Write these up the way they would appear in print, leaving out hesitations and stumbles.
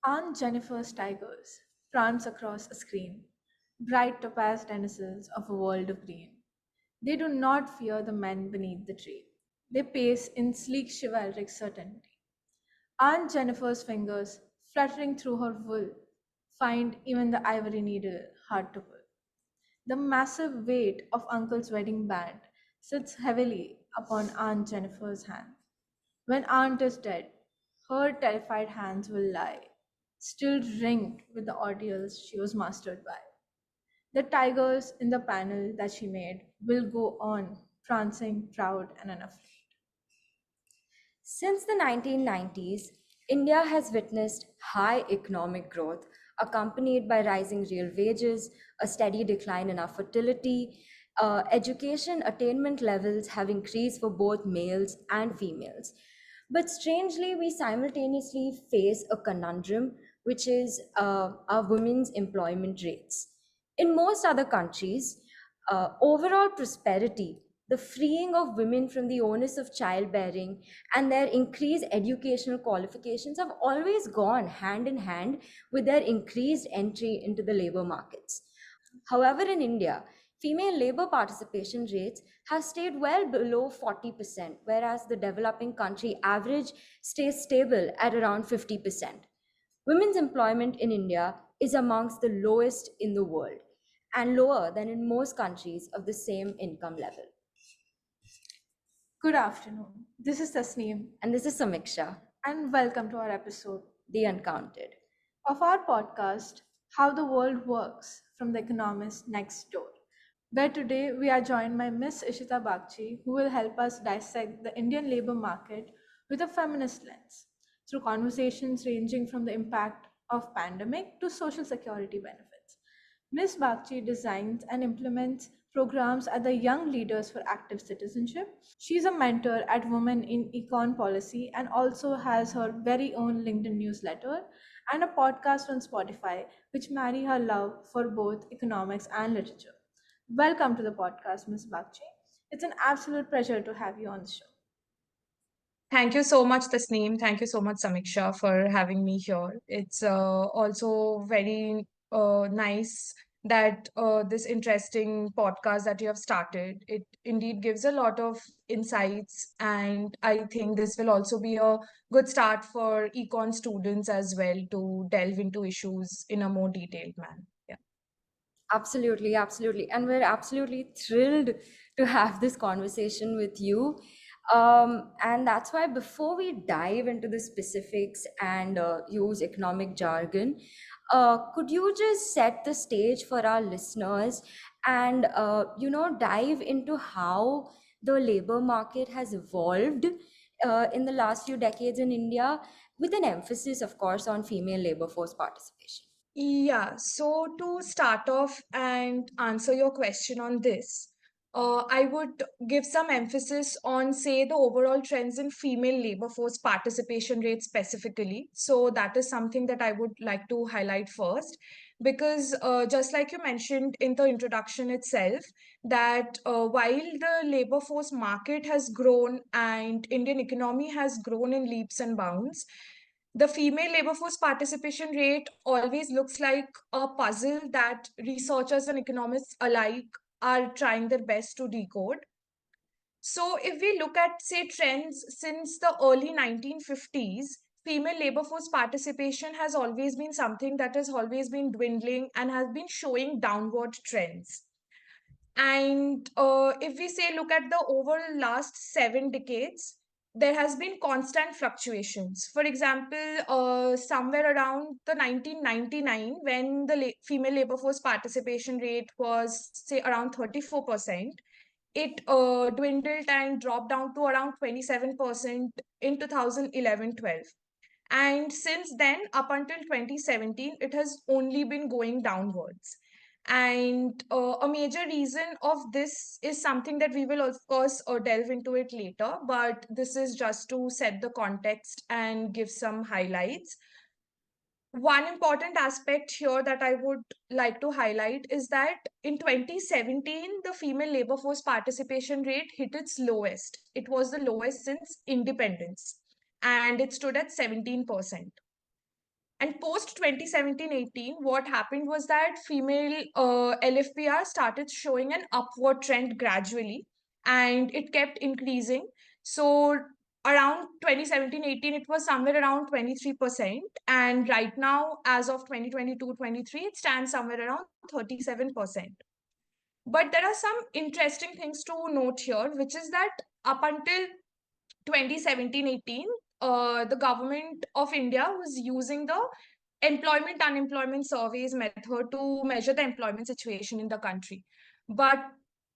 Aunt Jennifer's tigers prance across a screen, bright topaz denizens of a world of green. They do not fear the men beneath the tree. They pace in sleek chivalric certainty. Aunt Jennifer's fingers, fluttering through her wool, find even the ivory needle hard to pull. The massive weight of Uncle's wedding band sits heavily upon Aunt Jennifer's hand. When Aunt is dead, her terrified hands will lie, still ringed with the ordeals she was mastered by. The tigers in the panel that she made will go on, prancing, proud, and unafraid. Since the 1990s, India has witnessed high economic growth accompanied by rising real wages, a steady decline in our fertility. Education attainment levels have increased for both males and females. But strangely, we simultaneously face a conundrum, which is our women's employment rates. In most other countries, overall prosperity, the freeing of women from the onus of childbearing, and their increased educational qualifications have always gone hand in hand with their increased entry into the labor markets. However, in India, female labor participation rates have stayed well below 40%, whereas the developing country average stays stable at around 50%. Women's employment in India is amongst the lowest in the world and lower than in most countries of the same income level. Good afternoon. This is Tasneem, And this is Samiksha, and welcome to our episode the Uncounted. of our podcast, How the World Works from the Economist Next Door, where today we are joined by Ms. Ishita Bagchi, who will help us dissect the Indian labor market with a feminist lens through conversations ranging from the impact of pandemic to social security benefits. Ms. Bagchi designs and implements programs at the Young Leaders for Active Citizenship. She's a mentor at Women in Econ Policy and also has her very own LinkedIn newsletter and a podcast on Spotify, which marry her love for both economics and literature. Welcome to the podcast, Ms. Bagchi. It's an absolute pleasure to have you on the show. Thank you so much, Tasneem. Thank you so much, Samiksha, for having me here. It's also very nice that this interesting podcast that you have started, it indeed gives a lot of insights, and I think this will also be a good start for econ students as well to delve into issues in a more detailed manner. Yeah. Absolutely, absolutely. And we're absolutely thrilled to have this conversation with you. And that's why, before we dive into the specifics and use economic jargon, could you just set the stage for our listeners and, dive into how the labor market has evolved in the last few decades in India, with an emphasis, of course, on female labor force participation? Yeah, so to start off and answer your question on this, I would give some emphasis on, say, the overall trends in female labor force participation rate specifically. So that is something that I would like to highlight first, because just like you mentioned in the introduction itself, that while the labor force market has grown and Indian economy has grown in leaps and bounds, the female labor force participation rate always looks like a puzzle that researchers and economists alike are trying their best to decode. So, if we look at, say, trends since the early 1950s, female labor force participation has always been something that has always been dwindling and has been showing downward trends. And if we say look at the over last 7 decades, there has been constant fluctuations. For example, somewhere around the 1999, when the female labor force participation rate was say around 34%, it dwindled and dropped down to around 27% in 2011-12. And since then, up until 2017, it has only been going downwards. And a major reason of this is something that we will, of course, delve into it later, but this is just to set the context and give some highlights. One important aspect here that I would like to highlight is that in 2017, the female labor force participation rate hit its lowest. It was the lowest since independence, and it stood at 17%. And post 2017-18, what happened was that female LFPR started showing an upward trend gradually, and it kept increasing. So around 2017-18, it was somewhere around 23%. And right now, as of 2022-23, it stands somewhere around 37%. But there are some interesting things to note here, which is that up until 2017-18, the government of India was using the employment unemployment surveys method to measure the employment situation in the country. But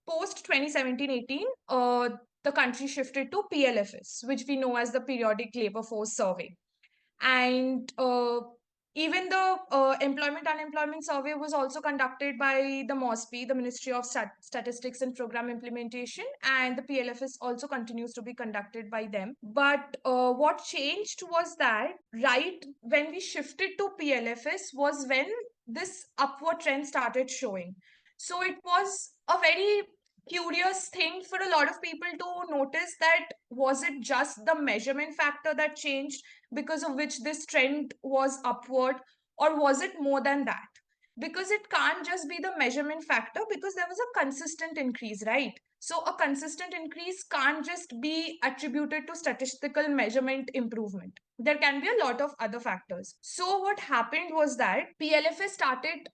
post 2017-18, the country shifted to PLFS, which we know as the Periodic Labor Force Survey. And even the employment unemployment survey was also conducted by the MOSPI, the Ministry of Statistics and Program Implementation, and the PLFS also continues to be conducted by them. But what changed was that right when we shifted to PLFS was when this upward trend started showing. So it was a very curious thing for a lot of people to notice that was it just the measurement factor that changed, because of which this trend was upward, or was it more than that? Because it can't just be the measurement factor, because there was a consistent increase, right? So a consistent increase can't just be attributed to statistical measurement improvement. There can be a lot of other factors. So what happened was that PLFS started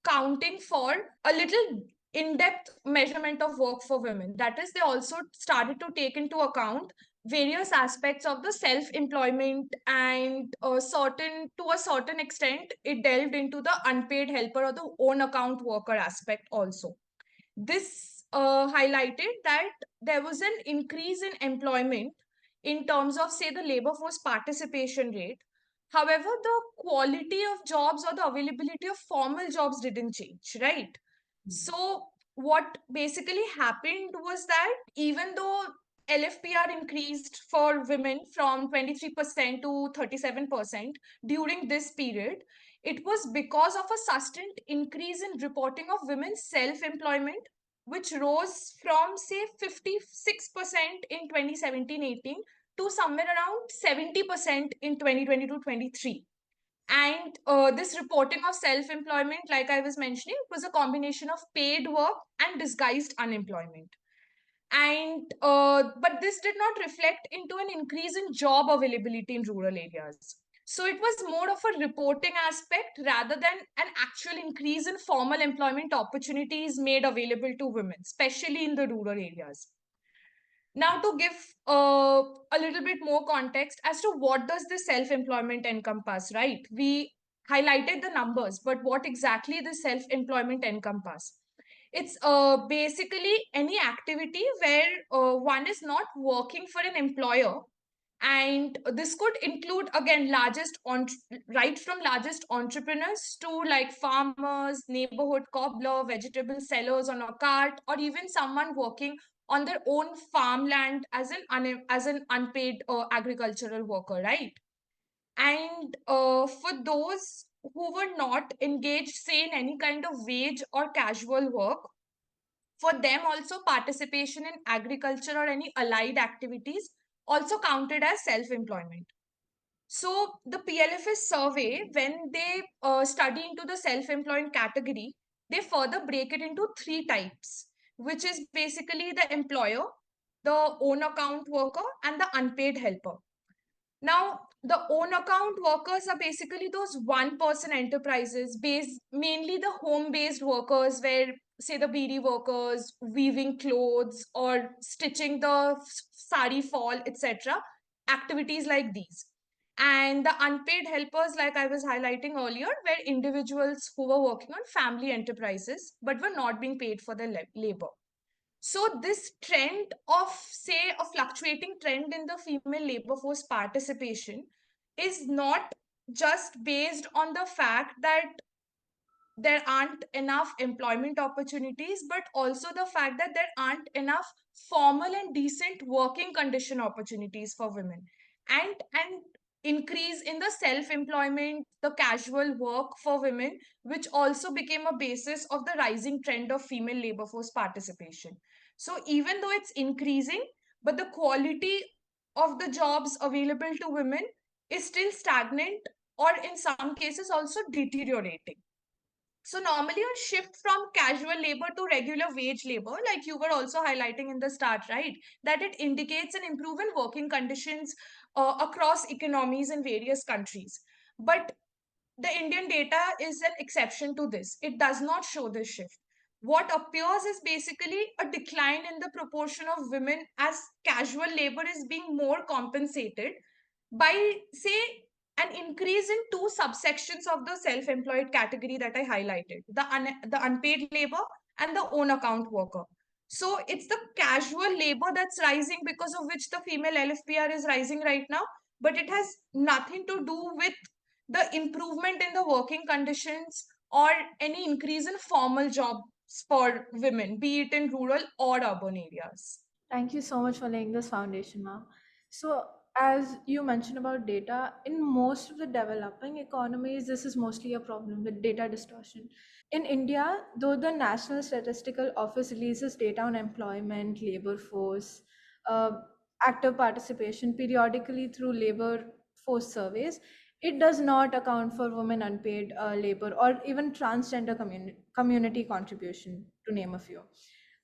counting for a little in-depth measurement of work for women. That is, they also started to take into account various aspects of the self-employment, and to a certain extent it delved into the unpaid helper or the own account worker aspect also. This highlighted that there was an increase in employment in terms of, say, the labor force participation rate. However, the quality of jobs or the availability of formal jobs didn't change, right? So what basically happened was that even though LFPR increased for women from 23% to 37% during this period, it was because of a sustained increase in reporting of women's self-employment, which rose from, say, 56% in 2017-18 to somewhere around 70% in 2022-23. And this reporting of self-employment, like I was mentioning, was a combination of paid work and disguised unemployment. And but this did not reflect into an increase in job availability in rural areas. So it was more of a reporting aspect rather than an actual increase in formal employment opportunities made available to women, especially in the rural areas. Now, to give a little bit more context as to what does this self-employment encompass, right? We highlighted the numbers, but what exactly does self-employment encompass? It's basically any activity where one is not working for an employer, and this could include, again, right from largest entrepreneurs to like farmers, neighborhood cobbler, vegetable sellers on a cart, or even someone working on their own farmland as an unpaid agricultural worker, right? And for those who were not engaged, say, in any kind of wage or casual work, for them also participation in agriculture or any allied activities also counted as self-employment. So the PLFS survey, when they study into the self-employed category, they further break it into three types, which is basically the employer, the own account worker, and the unpaid helper. Now, the own account workers are basically those one-person enterprises, based mainly the home-based workers, where, say, the beady workers weaving clothes or stitching the sari fall, etc. Activities like these. And the unpaid helpers, like I was highlighting earlier, were individuals who were working on family enterprises but were not being paid for their labor. So this trend of, say, a fluctuating trend in the female labor force participation is not just based on the fact that there aren't enough employment opportunities, but also the fact that there aren't enough formal and decent working condition opportunities for women. And increase in the self-employment, the casual work for women, which also became a basis of the rising trend of female labor force participation. So even though it's increasing, but the quality of the jobs available to women is still stagnant or in some cases also deteriorating. So normally a shift from casual labor to regular wage labor, like you were also highlighting in the start, right, that it indicates an improvement in working conditions across economies in various countries. But the Indian data is an exception to this. It does not show this shift. What appears is basically a decline in the proportion of women as casual labor is being more compensated by, say, an increase in two subsections of the self-employed category that I highlighted, the unpaid labor and the own account worker. So it's the casual labor that's rising, because of which the female LFPR is rising right now, but it has nothing to do with the improvement in the working conditions or any increase in formal jobs for women, be it in rural or urban areas. Thank you so much for laying this foundation, ma'am. So, as you mentioned about data, in most of the developing economies, this is mostly a problem with data distortion. In India, though the National Statistical Office releases data on employment, labor force, uh, active participation periodically through labor force surveys, it does not account for women unpaid labor or even transgender community contribution, to name a few.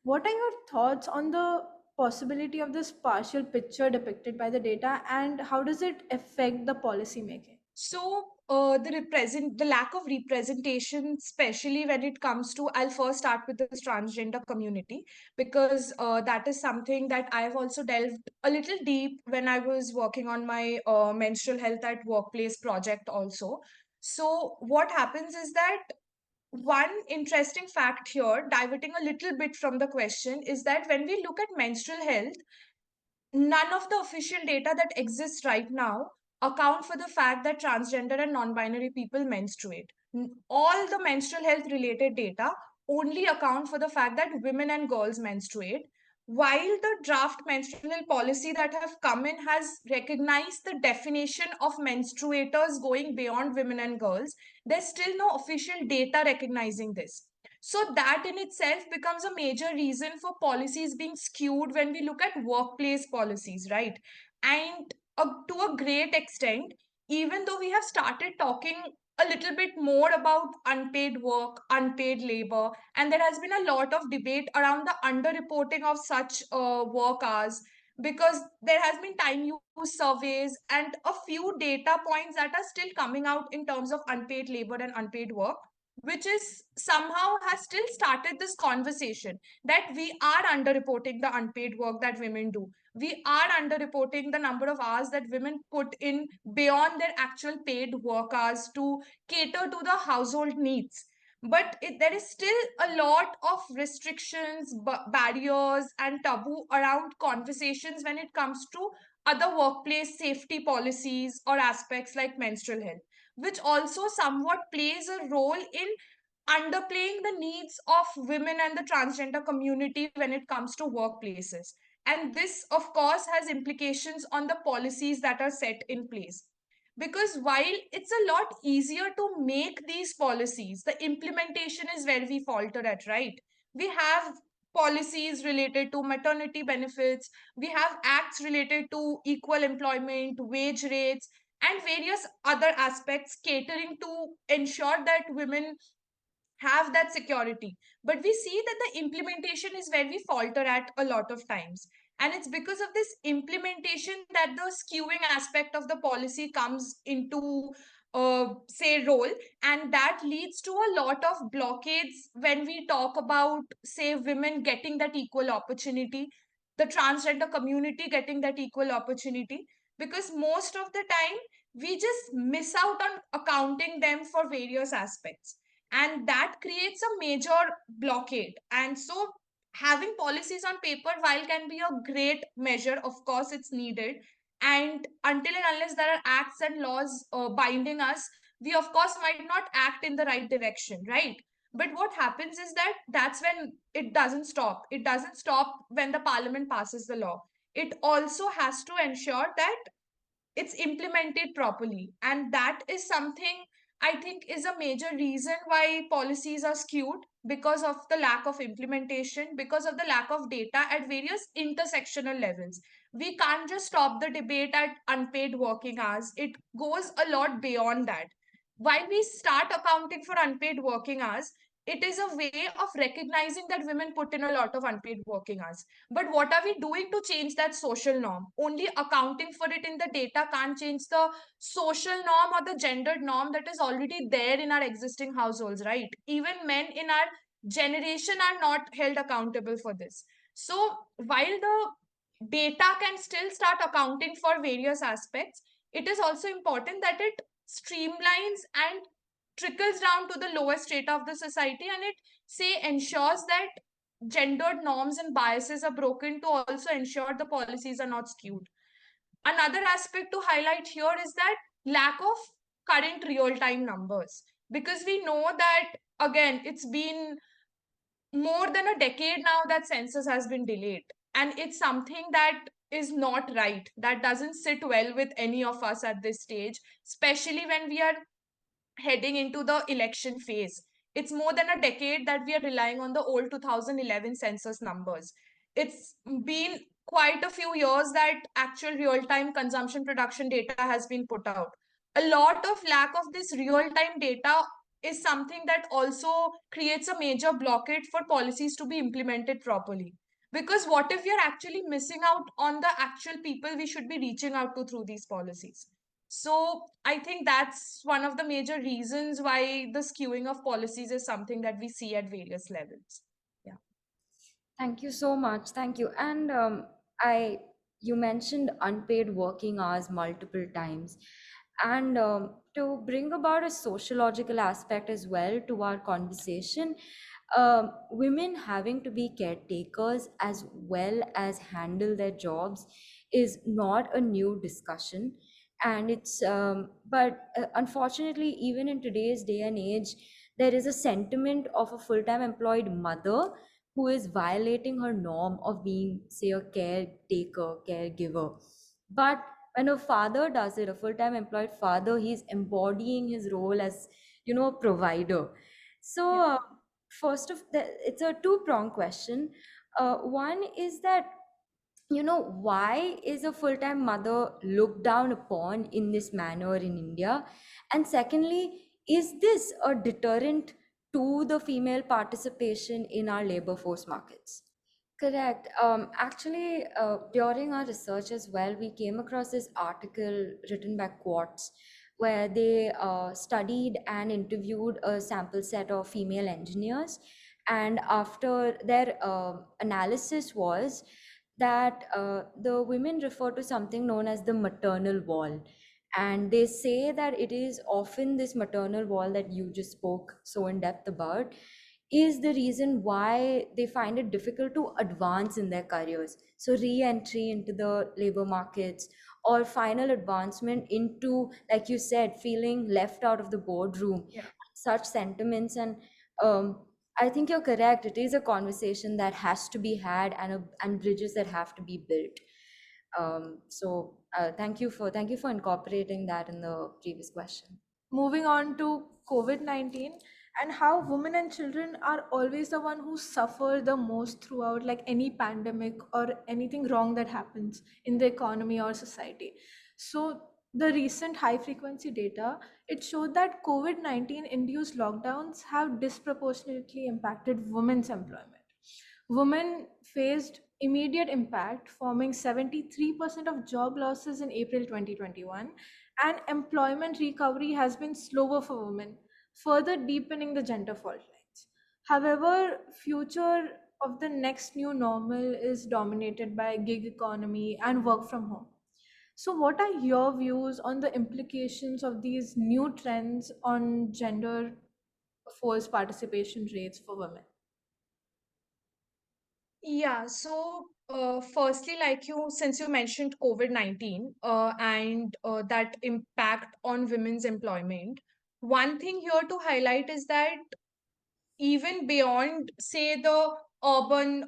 What are your thoughts on the possibility of this partial picture depicted by the data, and how does it affect the policy making? So the lack of representation, especially when it comes to, I'll first start with this transgender community, because that is something that I've also delved a little deep when I was working on my menstrual health at workplace project also. So what happens is that one interesting fact here, diverting a little bit from the question, is that when we look at menstrual health, none of the official data that exists right now account for the fact that transgender and non-binary people menstruate. All the menstrual health related data only account for the fact that women and girls menstruate, while the draft menstrual health policy that have come in has recognized the definition of menstruators going beyond women and girls. There's still no official data recognizing this. So that in itself becomes a major reason for policies being skewed when we look at workplace policies, right? And to a great extent, even though we have started talking a little bit more about unpaid work, unpaid labor, and there has been a lot of debate around the underreporting of such work hours, because there has been time use surveys and a few data points that are still coming out in terms of unpaid labor and unpaid work, which is somehow has still started this conversation that we are underreporting the unpaid work that women do. We are underreporting the number of hours that women put in beyond their actual paid work hours to cater to the household needs. But there is still a lot of restrictions, barriers, and taboo around conversations when it comes to other workplace safety policies or aspects like menstrual health, which also somewhat plays a role in underplaying the needs of women and the transgender community when it comes to workplaces. And this, of course, has implications on the policies that are set in place. Because while it's a lot easier to make these policies, the implementation is where we falter at, right? We have policies related to maternity benefits, we have acts related to equal employment, wage rates, and various other aspects catering to ensure that women have that security. But we see that the implementation is where we falter at a lot of times. And it's because of this implementation that the skewing aspect of the policy comes into, say, role. And that leads to a lot of blockades when we talk about, say, women getting that equal opportunity, the transgender community getting that equal opportunity. Because most of the time, we just miss out on accounting them for various aspects, and that creates a major blockade. And so having policies on paper, while can be a great measure, of course it's needed, and until and unless there are acts and laws binding us, we of course might not act in the right direction, right? But what happens is that that's when it doesn't stop when the parliament passes the law. It also has to ensure that it's implemented properly, and that is something I think is a major reason why policies are skewed, because of the lack of implementation, because of the lack of data at various intersectional levels. We can't just stop the debate at unpaid working hours. It goes a lot beyond that. While we start accounting for unpaid working hours, it is a way of recognizing that women put in a lot of unpaid working hours. But what are we doing to change that social norm? Only accounting for it in the data can't change the social norm or the gendered norm that is already there in our existing households, right? Even men in our generation are not held accountable for this. So while the data can still start accounting for various aspects, it is also important that it streamlines and trickles down to the lowest strata of the society, and it say ensures that gendered norms and biases are broken to also ensure the policies are not skewed. Another aspect to highlight here is that lack of current real time numbers, because we know that again it's been more than a decade now that census has been delayed, and it's something that is not right, that doesn't sit well with any of us at this stage, especially when we are heading into the election phase. It's more than a decade that we are relying on the old 2011 census numbers. It's been quite a few years that actual real time consumption production data has been put out. A lot of lack of this real time data is something that also creates a major blockade for policies to be implemented properly. Because what if we are actually missing out on the actual people we should be reaching out to through these policies? So I think that's one of the major reasons why the skewing of policies is something that we see at various levels. Yeah. Thank you so much. Thank you. And I, you mentioned unpaid working hours multiple times, and to bring about a sociological aspect as well to our conversation, women having to be caretakers as well as handle their jobs is not a new discussion. And it's but unfortunately, even in today's day and age, there is a sentiment of a full-time employed mother who is violating her norm of being, say, a caretaker, caregiver. But when a father does it, a full-time employed father, he's embodying his role as, a provider. So, Yeah. first of the, it's a two-pronged question. One is that, why is a full-time mother looked down upon in this manner in India? And secondly, is this a deterrent to the female participation in our labor force markets? Correct. Actually, during our research as well, we came across this article written by Quartz, where they studied and interviewed a sample set of female engineers. And after their analysis was that the women refer to something known as the maternal wall. And they say that it is often this maternal wall that you just spoke so in depth about is the reason why they find it difficult to advance in their careers. So, re entry into the labor markets or final advancement into, like you said, feeling left out of the boardroom, Yeah. such sentiments. And um, I think you're correct. It is a conversation that has to be had and bridges that have to be built. Thank you for incorporating that in the previous question. Moving on to COVID-19 and how women and children are always the one who suffer the most throughout like any pandemic or anything wrong that happens in the economy or society. So the recent high frequency data, it showed that COVID-19 induced lockdowns have disproportionately impacted women's employment. Women faced immediate impact, forming 73% of job losses in April 2021, and employment recovery has been slower for women, further deepening the gender fault lines. However, future of the next new normal is dominated by gig economy and work from home. So, what are your views on the implications of these new trends on gender force participation rates for women? Yeah, so firstly, like you, since you mentioned COVID-19 and that impact on women's employment, one thing here to highlight is that even beyond, say, the urban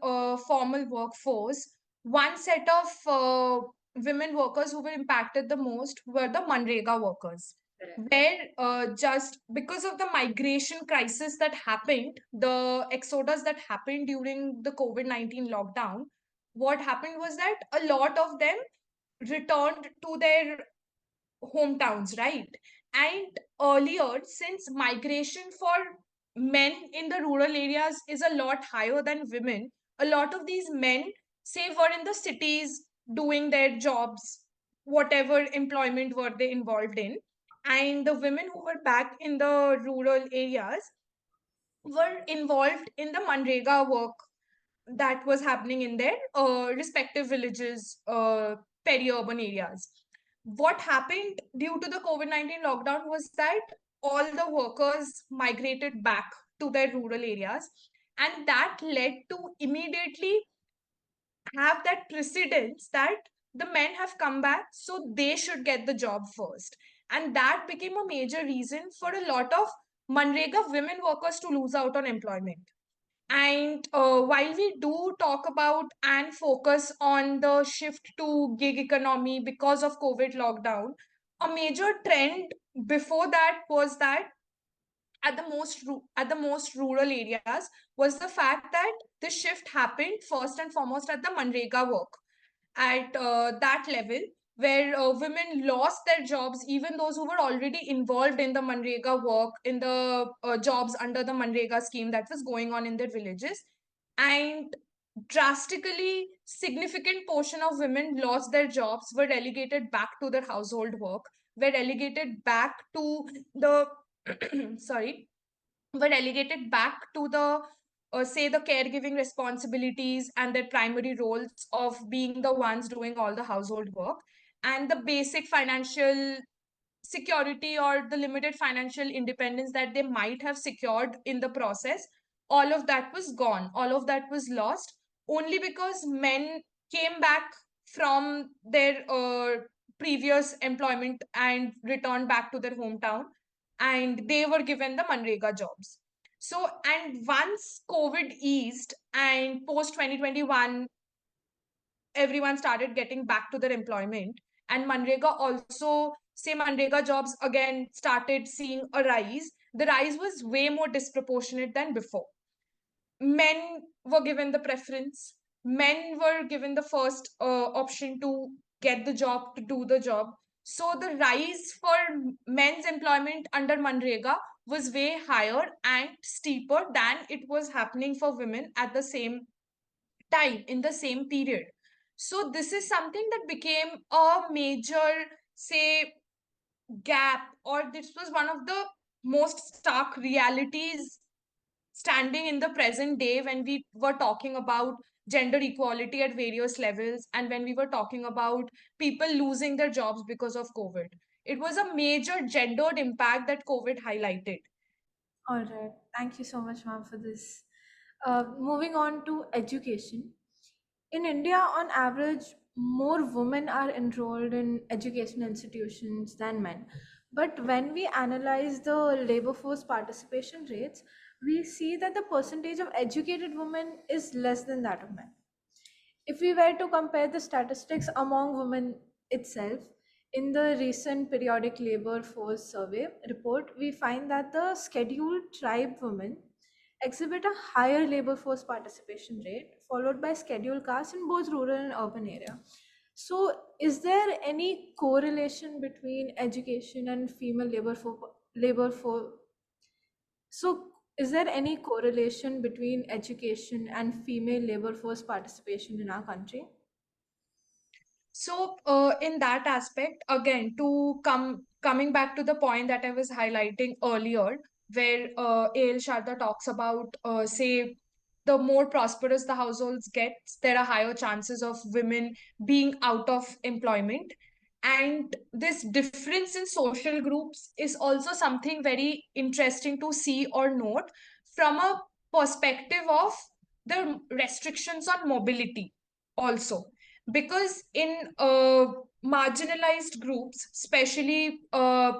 formal workforce, one set of women workers who were impacted the most were the Manrega workers. Correct. where just because of the migration crisis that happened, the exodus that happened during the COVID-19 lockdown, what happened was that a lot of them returned to their hometowns, right? And earlier, since migration for men in the rural areas is a lot higher than women, a lot of these men, say, were in the cities doing their jobs, whatever employment were they involved in. And the women who were back in the rural areas were involved in the Manrega work that was happening in their respective villages, peri-urban areas. What happened due to the COVID-19 lockdown was that all the workers migrated back to their rural areas, and that led to immediately have that precedence that the men have come back, so they should get the job first. And that became a major reason for a lot of Manrega women workers to lose out on employment. And while we do talk about and focus on the shift to gig economy because of COVID lockdown, a major trend before that was that at the most rural areas was the fact that the shift happened first and foremost at the Manrega work at that level, where women lost their jobs, even those who were already involved in the Manrega work, in the jobs under the Manrega scheme that was going on in their villages. And drastically significant portion of women lost their jobs, were relegated back to their household work, were relegated back to the sorry, were relegated back to the say the caregiving responsibilities and their primary roles of being the ones doing all the household work, and the basic financial security or the limited financial independence that they might have secured in the process, all of that was gone, all of that was lost, only because men came back from their previous employment and returned back to their hometown, and they were given the Manrega jobs. So, and once COVID eased and post 2021, everyone started getting back to their employment, and Manrega also, say, Manrega jobs again started seeing a rise. The rise was way more disproportionate than before. Men were given the preference, men were given the first option to get the job, to do the job. So the rise for men's employment under Manrega was way higher and steeper than it was happening for women at the same time in the same period. So this is something that became a major, say, gap, or this was one of the most stark realities standing in the present day when we were talking about gender equality at various levels, and when we were talking about people losing their jobs because of COVID. It was a major gendered impact that COVID highlighted. All right. Thank you so much, ma'am, for this. Moving on to education. In India, on average, more women are enrolled in education institutions than men. But when we analyze the labor force participation rates, we see that the percentage of educated women is less than that of men. If we were to compare the statistics among women itself, in the recent periodic labor force survey report, we find that the scheduled tribe women exhibit a higher labor force participation rate, followed by scheduled castes in both rural and urban area. So, is there any correlation between education and female labor for so, is there any correlation between education and female labor force participation in our country? So, in that aspect, again, to coming back to the point that I was highlighting earlier, where A.L. Sharda talks about, say, the more prosperous the households get, there are higher chances of women being out of employment. And this difference in social groups is also something very interesting to see or note from a perspective of the restrictions on mobility also, because in marginalized groups, especially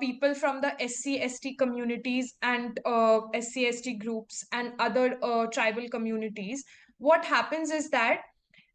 people from the SC/ST communities and SC/ST groups and other tribal communities, what happens is that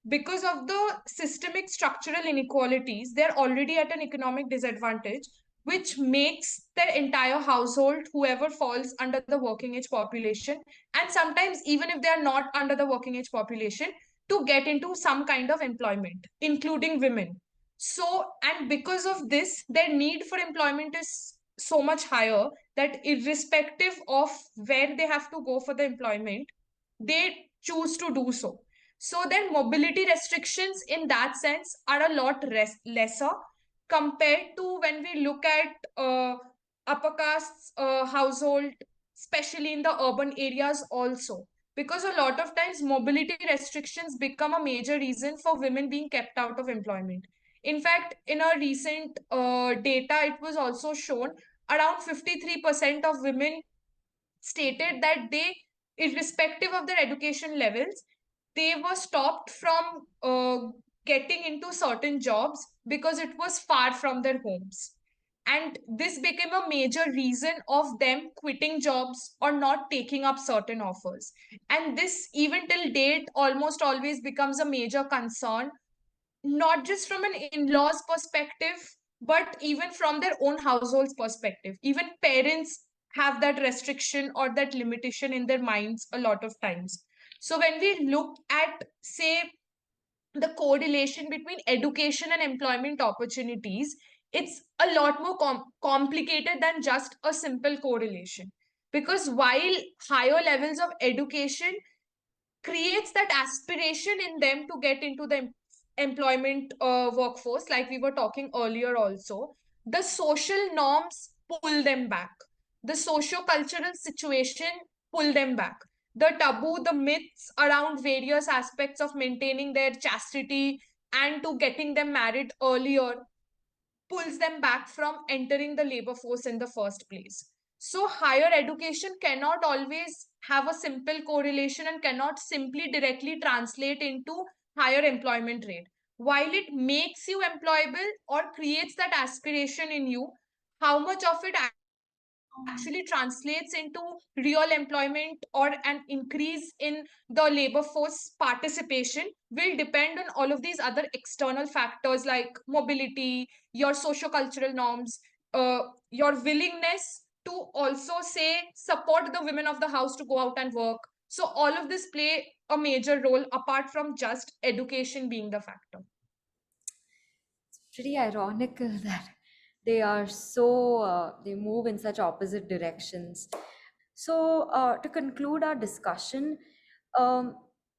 because of the systemic structural inequalities, they're already at an economic disadvantage. which makes their entire household, whoever falls under the working age population, and sometimes even if they are not under the working age population, to get into some kind of employment, including women. So, and because of this, their need for employment is so much higher that irrespective of where they have to go for the employment, they choose to do so. So, their mobility restrictions in that sense are a lot lesser compared to when we look at upper castes household, especially in the urban areas also. Because a lot of times mobility restrictions become a major reason for women being kept out of employment. In fact, in a recent data, it was also shown around 53% of women stated that they, irrespective of their education levels, they were stopped from getting into certain jobs because it was far from their homes. And this became a major reason of them quitting jobs or not taking up certain offers. And this, even till date, almost always becomes a major concern, not just from an in-laws perspective, but even from their own household's perspective. Even parents have that restriction or that limitation in their minds a lot of times. So when we look at, say, the correlation between education and employment opportunities, it's a lot more complicated than just a simple correlation. Because while higher levels of education creates that aspiration in them to get into the employment workforce, like we were talking earlier also, the social norms pull them back. The socio-cultural situation pull them back. The taboo, the myths around various aspects of maintaining their chastity and to getting them married earlier pulls them back from entering the labor force in the first place. So, higher education cannot always have a simple correlation and cannot simply directly translate into higher employment rate. While it makes you employable or creates that aspiration in you, how much of it actually translates into real employment or an increase in the labor force participation will depend on all of these other external factors like mobility, your socio-cultural norms, your willingness to also say support the women of the house to go out and work. So all of this play a major role apart from just education being the factor. Pretty ironical that they are so they move in such opposite directions. So to conclude our discussion, um,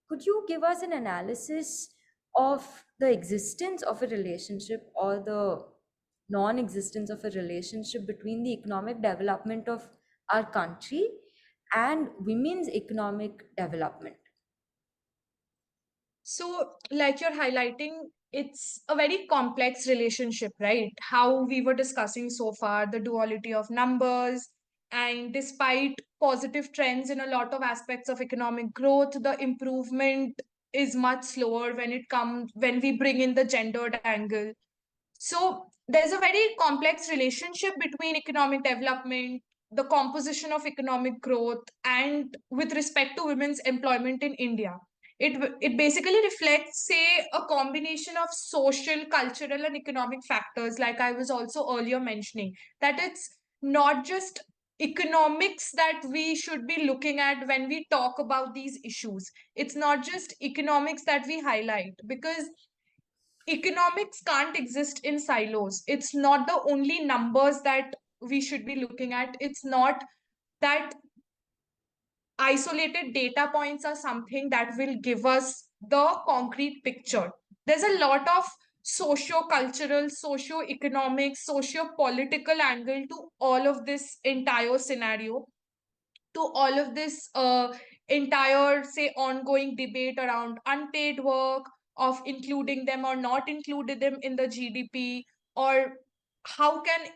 could you give us an analysis of the existence of a relationship or the non-existence of a relationship between the economic development of our country and women's economic development? So, like you're highlighting, it's a very complex relationship, right? How we were discussing so far, the duality of numbers, and despite positive trends in a lot of aspects of economic growth, the improvement is much slower when we bring in the gendered angle. So there's a very complex relationship between economic development, the composition of economic growth, and with respect to women's employment in India. It basically reflects, say, a combination of social, cultural, and economic factors, like I was also earlier mentioning, that it's not just economics that we should be looking at when we talk about these issues. It's not just economics that we highlight because economics can't exist in silos. It's not the only numbers that we should be looking at. It's not that isolated data points are something that will give us the concrete picture. There's a lot of socio-cultural, socio-economic, socio-political angle to all of this entire scenario, to all of this entire, say, ongoing debate around unpaid work, of including them or not including them in the GDP, or how can,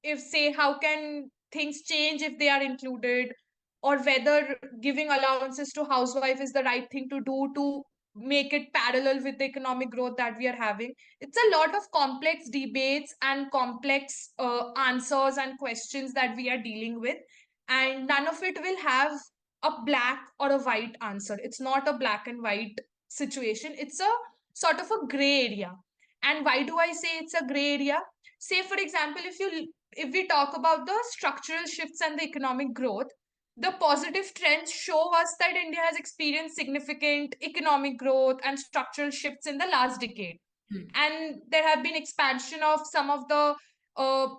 if say, how can things change if they are included, or whether giving allowances to housewife is the right thing to do to make it parallel with the economic growth that we are having. It's a lot of complex debates and complex answers and questions that we are dealing with, and none of it will have a black or a white answer. It's not a black and white situation, it's a sort of a gray area. And why do I say it's a gray area? Say, for example, if you if we talk about the structural shifts and the economic growth, the positive trends show us that India has experienced significant economic growth and structural shifts in the last decade. And there have been expansion of some of the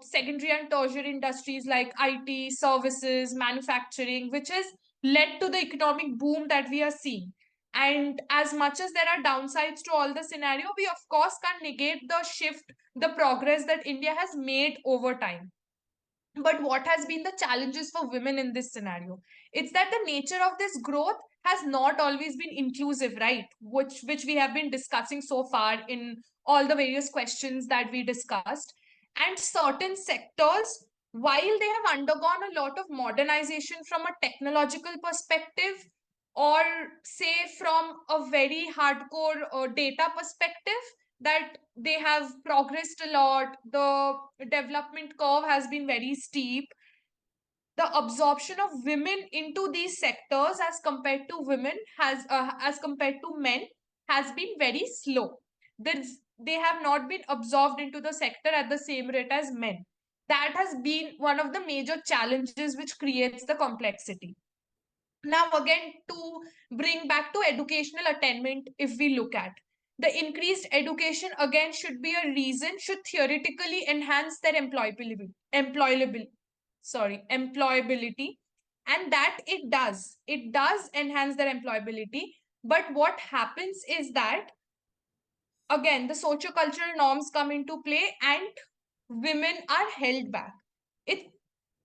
secondary and tertiary industries like IT, services, manufacturing, which has led to the economic boom that we are seeing. And as much as there are downsides to all the scenario, we of course can't negate the shift, the progress that India has made over time. But what has been the challenges for women in this scenario? It's that the nature of this growth has not always been inclusive, right? Which we have been discussing so far in all the various questions that we discussed. And certain sectors, while they have undergone a lot of modernization from a technological perspective, or say from a very hardcore data perspective, that they have progressed a lot, the development curve has been very steep, the absorption of women into these sectors as compared to women has as compared to men has been very slow. They have not been absorbed into the sector at the same rate as men. That has been one of the major challenges which creates the complexity. Now again, to bring back to educational attainment, if we look at the increased education, again should be a reason, should theoretically enhance their employability, and that it does enhance their employability. But what happens is that again the socio-cultural norms come into play and women are held back. It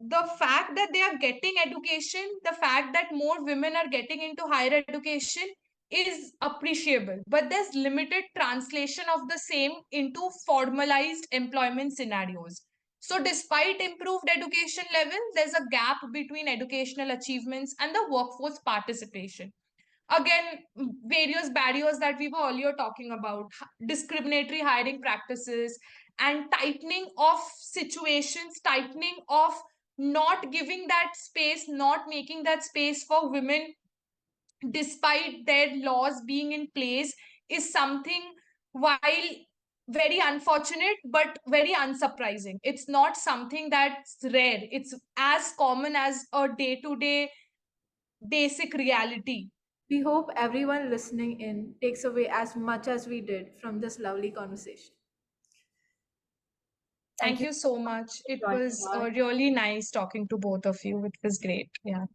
The fact that they are getting education, the fact that more women are getting into higher education is appreciable, but there's limited translation of the same into formalized employment scenarios. So despite improved education level, there's a gap between educational achievements and the workforce participation. Again, various barriers that we were earlier talking about, discriminatory hiring practices and tightening of situations, tightening of not giving that space, not making that space for women despite their laws being in place, is something, while very unfortunate but very unsurprising. It's not something that's rare, it's as common as a day to day basic reality. We hope everyone listening in takes away as much as we did from this lovely conversation. Thank Thank you you so much. It for joining was us. really nice talking to both of you. It was great. Yeah.